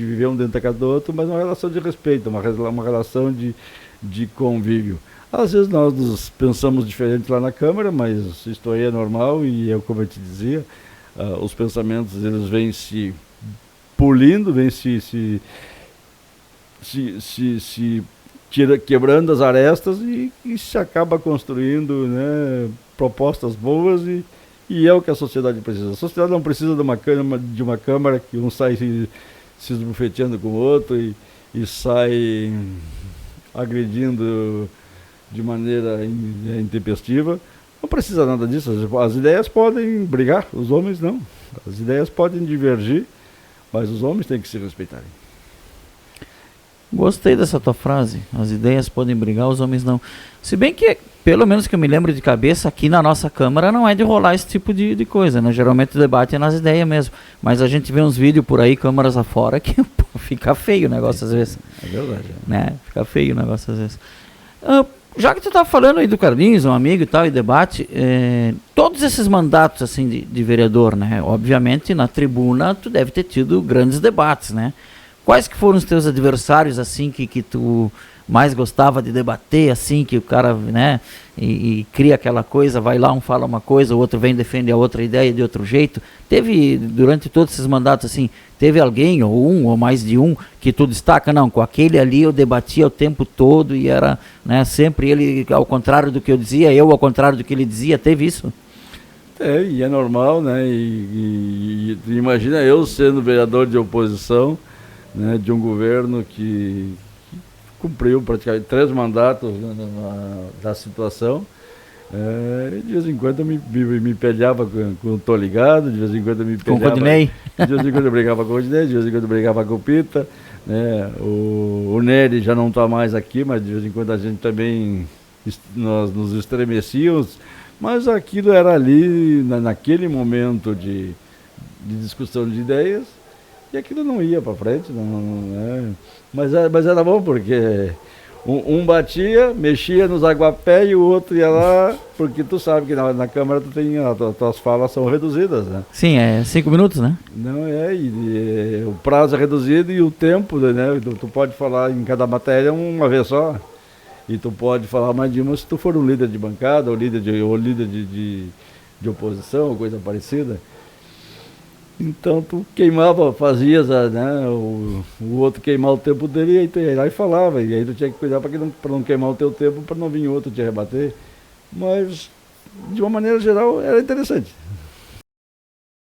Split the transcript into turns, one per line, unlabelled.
viver um dentro da casa do outro, mas uma relação de respeito, uma relação de convívio. Às vezes nós pensamos diferente lá na Câmara, mas isso aí é normal e é como eu te dizia, os pensamentos eles vêm se polindo, vêm se quebrando as arestas e se acaba construindo, né, propostas boas e é o que a sociedade precisa. A sociedade não precisa de uma câmara que um sai se esbufeteando com o outro e sai agredindo de maneira intempestiva. Não precisa nada disso. As ideias podem brigar, os homens não. As ideias podem divergir, mas os homens têm que se respeitarem.
Gostei dessa tua frase. As ideias podem brigar, os homens não. Se bem que, pelo menos que eu me lembro de cabeça, aqui na nossa Câmara não é de rolar esse tipo de coisa, né? Geralmente o debate é nas ideias mesmo. Mas a gente vê uns vídeos por aí, câmaras afora, que fica feio o negócio às vezes.
É verdade.
Né? Fica feio o negócio às vezes. Já que tu tá falando aí do Carlinhos, um amigo e tal, e debate, todos esses mandatos assim de vereador, né? Obviamente na tribuna tu deve ter tido grandes debates, né? Quais que foram os teus adversários, assim, que tu mais gostava de debater, assim, que o cara, né, e cria aquela coisa, vai lá, um fala uma coisa, o outro vem defender a outra ideia de outro jeito? Teve, durante todos esses mandatos, assim, teve alguém, ou um, ou mais de um, que tu destaca? Não, com aquele ali eu debatia o tempo todo e era, né, sempre ele ao contrário do que eu dizia, eu ao contrário do que ele dizia, teve isso?
E é normal, né, e imagina eu sendo vereador de oposição, né, de um governo que cumpriu praticamente 3 mandatos, né, da situação. De vez em quando eu me peleava com o Tô Ligado, de vez em quando eu me peleava
com o Rodinei.
De vez em quando eu brigava com o Rodinei, de vez em quando eu brigava com o Pita, né, o Nery já não está mais aqui, mas de vez em quando a gente também nós nos estremecíamos, mas aquilo era ali naquele momento de discussão de ideias. E aquilo não ia para frente, mas era bom porque um batia, mexia nos aguapé e o outro ia lá, porque tu sabe que na Câmara tuas falas são reduzidas, né?
Sim, 5 minutos, né?
Não o prazo é reduzido e o tempo, né? Tu pode falar em cada matéria uma vez só. E tu pode falar mais de uma se tu for um líder de bancada ou líder de oposição ou coisa parecida. Então tu queimava, fazias, né, o outro queimar o tempo dele e aí tu ia lá e falava. E aí tu tinha que cuidar para não queimar o teu tempo, para não vir outro te rebater. Mas, de uma maneira geral, era interessante.